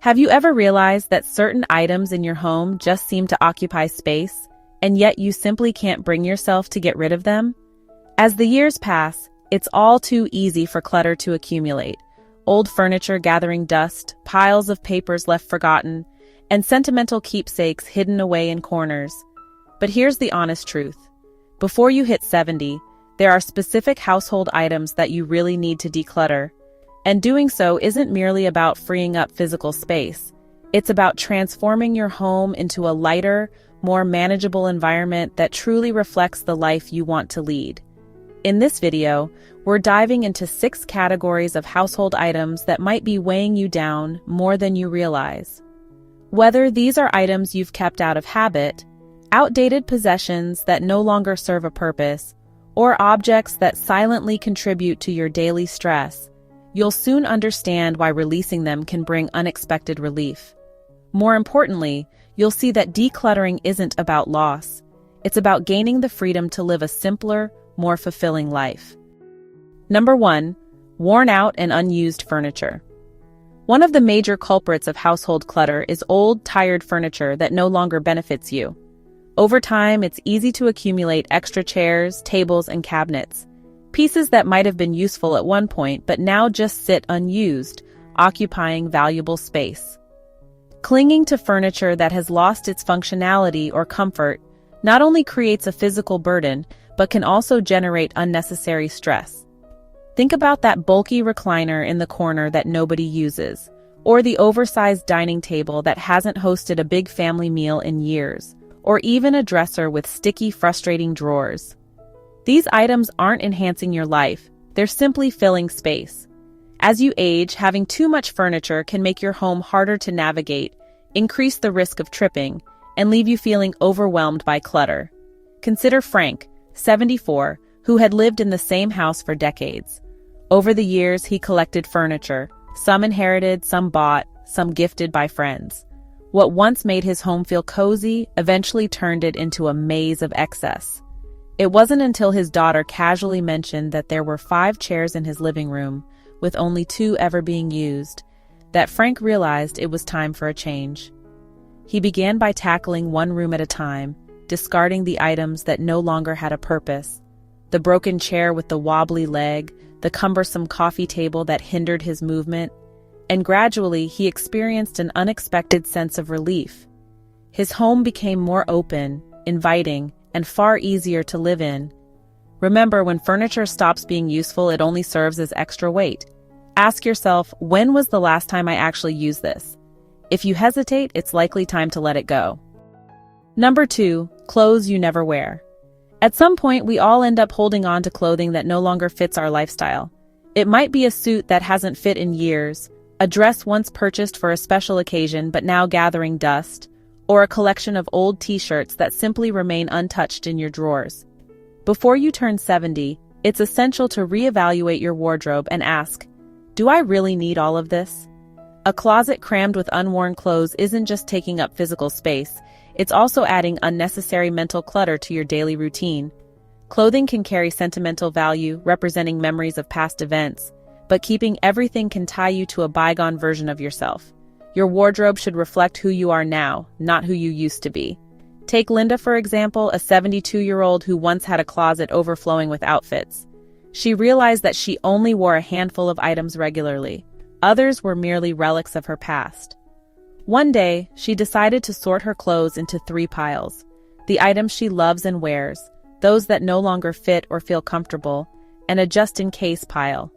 Have you ever realized that certain items in your home just seem to occupy space, and yet you simply can't bring yourself to get rid of them? As the years pass, it's all too easy for clutter to accumulate. Old furniture gathering dust, piles of papers left forgotten, and sentimental keepsakes hidden away in corners. But here's the honest truth. Before you hit 70, there are specific household items that you really need to declutter. And doing so isn't merely about freeing up physical space. It's about transforming your home into a lighter, more manageable environment that truly reflects the life you want to lead. In this video, we're diving into 6 categories of household items that might be weighing you down more than you realize. Whether these are items you've kept out of habit, outdated possessions that no longer serve a purpose, or objects that silently contribute to your daily stress, you'll soon understand why releasing them can bring unexpected relief. More importantly, you'll see that decluttering isn't about loss. It's about gaining the freedom to live a simpler, more fulfilling life. Number 1. Worn out and unused furniture. One of the major culprits of household clutter is old, tired furniture that no longer benefits you. Over time, it's easy to accumulate extra chairs, tables, and cabinets. Pieces that might have been useful at one point but now just sit unused, occupying valuable space. Clinging to furniture that has lost its functionality or comfort not only creates a physical burden, but can also generate unnecessary stress. Think about that bulky recliner in the corner that nobody uses, or the oversized dining table that hasn't hosted a big family meal in years, or even a dresser with sticky, frustrating drawers. These items aren't enhancing your life, they're simply filling space. As you age, having too much furniture can make your home harder to navigate, increase the risk of tripping, and leave you feeling overwhelmed by clutter. Consider Frank, 74, who had lived in the same house for decades. Over the years, he collected furniture, some inherited, some bought, some gifted by friends. What once made his home feel cozy eventually turned it into a maze of excess. It wasn't until his daughter casually mentioned that there were 5 chairs in his living room, with only 2 ever being used, that Frank realized it was time for a change. He began by tackling one room at a time, discarding the items that no longer had a purpose. The broken chair with the wobbly leg, the cumbersome coffee table that hindered his movement, and gradually he experienced an unexpected sense of relief. His home became more open, inviting, and far easier to live in. Remember, when furniture stops being useful, it only serves as extra weight. Ask yourself, when was the last time I actually used this? If you hesitate, it's likely time to let it go. Number 2, clothes you never wear. At some point, we all end up holding on to clothing that no longer fits our lifestyle. It might be a suit that hasn't fit in years, a dress once purchased for a special occasion but now gathering dust, or a collection of old t-shirts that simply remain untouched in your drawers. Before you turn 70, it's essential to reevaluate your wardrobe and ask, do I really need all of this? A closet crammed with unworn clothes isn't just taking up physical space, it's also adding unnecessary mental clutter to your daily routine. Clothing can carry sentimental value, representing memories of past events, but keeping everything can tie you to a bygone version of yourself. Your wardrobe should reflect who you are now, not who you used to be. Take Linda, for example, a 72-year-old who once had a closet overflowing with outfits. She realized that she only wore a handful of items regularly. Others were merely relics of her past. One day, she decided to sort her clothes into 3 piles. The items she loves and wears, those that no longer fit or feel comfortable, and a just-in-case pile.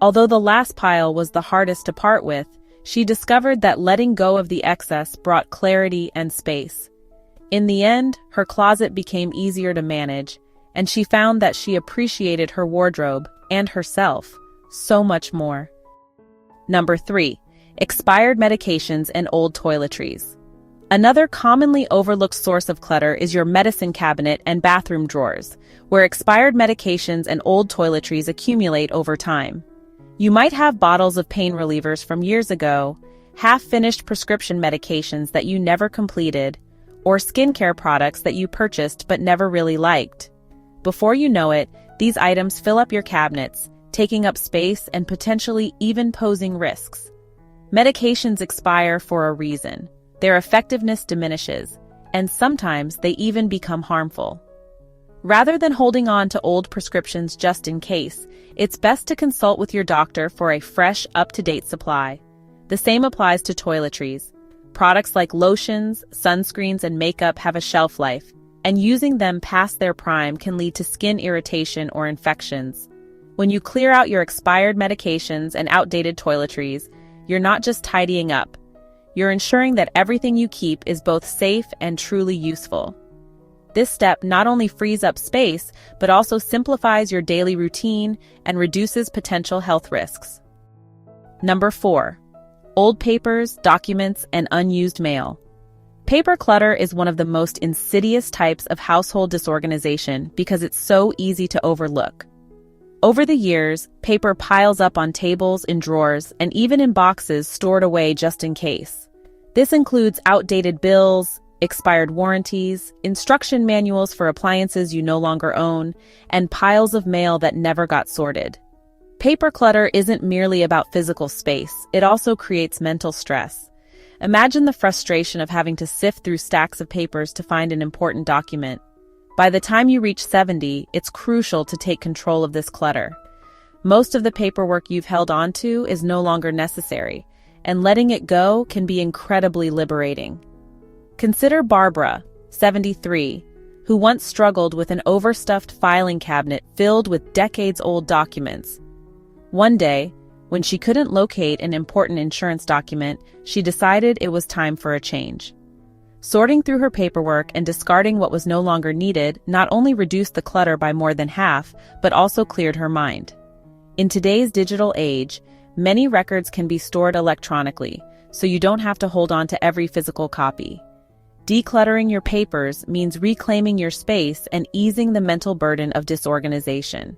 Although the last pile was the hardest to part with, she discovered that letting go of the excess brought clarity and space. In the end, her closet became easier to manage, and she found that she appreciated her wardrobe and herself so much more. Number 3. Expired medications and old toiletries. Another commonly overlooked source of clutter is your medicine cabinet and bathroom drawers, where expired medications and old toiletries accumulate over time. You might have bottles of pain relievers from years ago, half-finished prescription medications that you never completed, or skincare products that you purchased but never really liked. Before you know it, these items fill up your cabinets, taking up space and potentially even posing risks. Medications expire for a reason. Their effectiveness diminishes, and sometimes they even become harmful. Rather than holding on to old prescriptions just in case, it's best to consult with your doctor for a fresh, up-to-date supply. The same applies to toiletries. Products like lotions, sunscreens, and makeup have a shelf life, and using them past their prime can lead to skin irritation or infections. When you clear out your expired medications and outdated toiletries, you're not just tidying up. You're ensuring that everything you keep is both safe and truly useful. This step not only frees up space, but also simplifies your daily routine and reduces potential health risks. Number 4. Old papers, documents, and unused mail. Paper clutter is one of the most insidious types of household disorganization because it's so easy to overlook. Over the years, paper piles up on tables, in drawers, and even in boxes stored away just in case. This includes outdated bills, expired warranties, instruction manuals for appliances you no longer own, and piles of mail that never got sorted. Paper clutter isn't merely about physical space, it also creates mental stress. Imagine the frustration of having to sift through stacks of papers to find an important document. By the time you reach 70, it's crucial to take control of this clutter. Most of the paperwork you've held onto is no longer necessary, and letting it go can be incredibly liberating. Consider Barbara, 73, who once struggled with an overstuffed filing cabinet filled with decades-old documents. One day, when she couldn't locate an important insurance document, she decided it was time for a change. Sorting through her paperwork and discarding what was no longer needed not only reduced the clutter by more than half, but also cleared her mind. In today's digital age, many records can be stored electronically, so you don't have to hold on to every physical copy. Decluttering your papers means reclaiming your space and easing the mental burden of disorganization.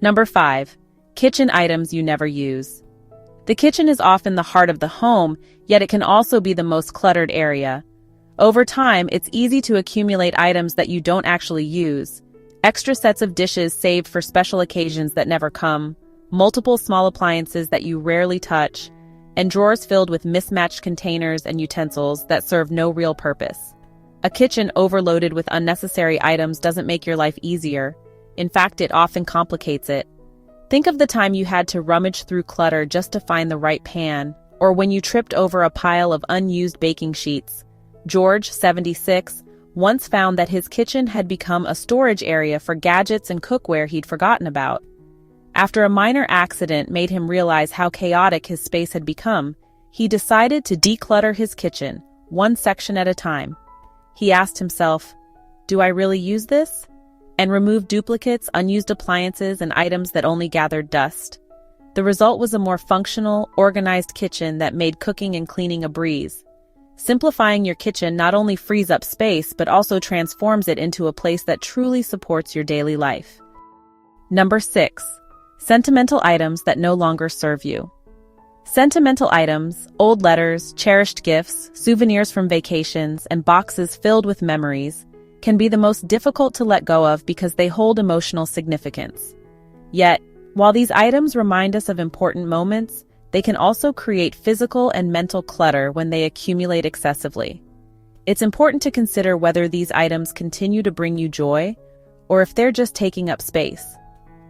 Number 5. Kitchen items you never use. The kitchen is often the heart of the home, yet it can also be the most cluttered area. Over time, it's easy to accumulate items that you don't actually use. Extra sets of dishes saved for special occasions that never come, multiple small appliances that you rarely touch, and drawers filled with mismatched containers and utensils that serve no real purpose. A kitchen overloaded with unnecessary items doesn't make your life easier. In fact, it often complicates it. Think of the time you had to rummage through clutter just to find the right pan, or when you tripped over a pile of unused baking sheets. George, 76, once found that his kitchen had become a storage area for gadgets and cookware he'd forgotten about. After a minor accident made him realize how chaotic his space had become, he decided to declutter his kitchen, one section at a time. He asked himself, "Do I really use this?" and removed duplicates, unused appliances, and items that only gathered dust. The result was a more functional, organized kitchen that made cooking and cleaning a breeze. Simplifying your kitchen not only frees up space, but also transforms it into a place that truly supports your daily life. Number 6. Sentimental items that no longer serve you. Sentimental items, old letters, cherished gifts, souvenirs from vacations, and boxes filled with memories can be the most difficult to let go of because they hold emotional significance. Yet, while these items remind us of important moments, they can also create physical and mental clutter when they accumulate excessively. It's important to consider whether these items continue to bring you joy, or if they're just taking up space.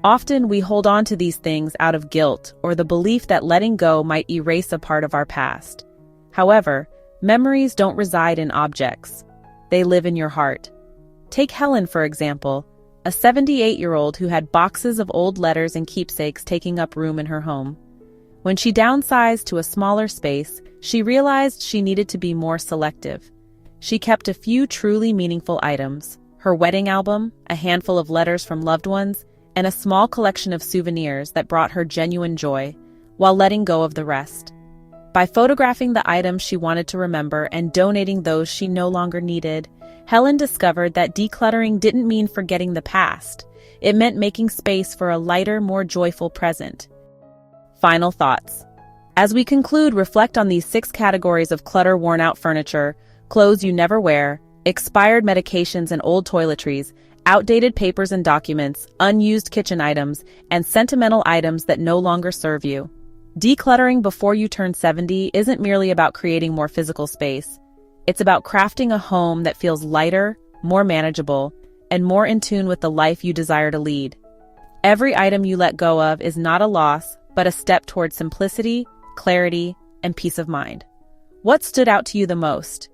Often we hold on to these things out of guilt or the belief that letting go might erase a part of our past. However, memories don't reside in objects. They live in your heart. Take Helen, for example, a 78-year-old who had boxes of old letters and keepsakes taking up room in her home. When she downsized to a smaller space, she realized she needed to be more selective. She kept a few truly meaningful items: her wedding album, a handful of letters from loved ones, and a small collection of souvenirs that brought her genuine joy, while letting go of the rest. By photographing the items she wanted to remember and donating those she no longer needed, Helen discovered that decluttering didn't mean forgetting the past. It meant making space for a lighter, more joyful present. Final thoughts. As we conclude, reflect on these 6 categories of clutter: worn-out furniture, clothes you never wear, expired medications and old toiletries, outdated papers and documents, unused kitchen items, and sentimental items that no longer serve you. Decluttering before you turn 70 isn't merely about creating more physical space. It's about crafting a home that feels lighter, more manageable, and more in tune with the life you desire to lead. Every item you let go of is not a loss, but a step toward simplicity, clarity, and peace of mind. What stood out to you the most?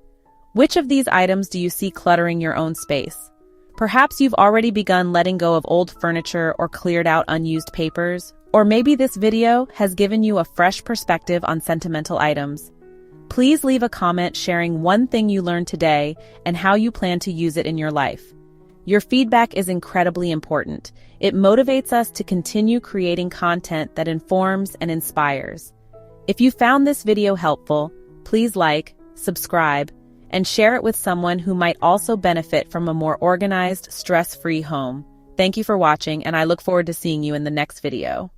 Which of these items do you see cluttering your own space? Perhaps you've already begun letting go of old furniture or cleared out unused papers, or maybe this video has given you a fresh perspective on sentimental items. Please leave a comment sharing one thing you learned today and how you plan to use it in your life. Your feedback is incredibly important. It motivates us to continue creating content that informs and inspires. If you found this video helpful, please like, subscribe, and share it with someone who might also benefit from a more organized, stress-free home. Thank you for watching, and I look forward to seeing you in the next video.